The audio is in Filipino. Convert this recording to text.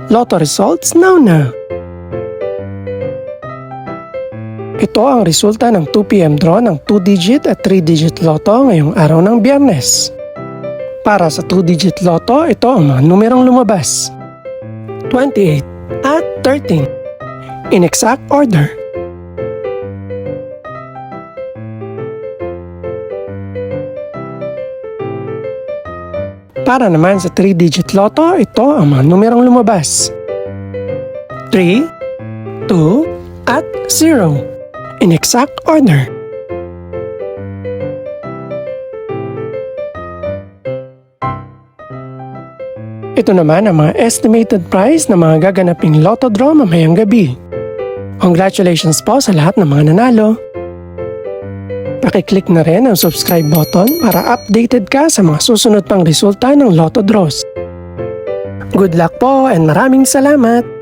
Lotto results now. Ito ang resulta ng 2 PM draw ng 2-digit at 3-digit lotto ngayong araw ng Biyernes. Para sa 2-digit lotto, ito ang mga numerong lumabas: 28 at 13 in exact order. Para naman sa 3-digit lotto, ito ang mga numerong lumabas: 3, 2 at 0 in exact order. Ito naman ang mga estimated price ng mga gaganaping lotto draw mamayang gabi. Congratulations po sa lahat ng mga nanalo. Pakiclick na rin ang subscribe button para updated ka sa mga susunod pang resulta ng lotto draws. Good luck po and maraming salamat!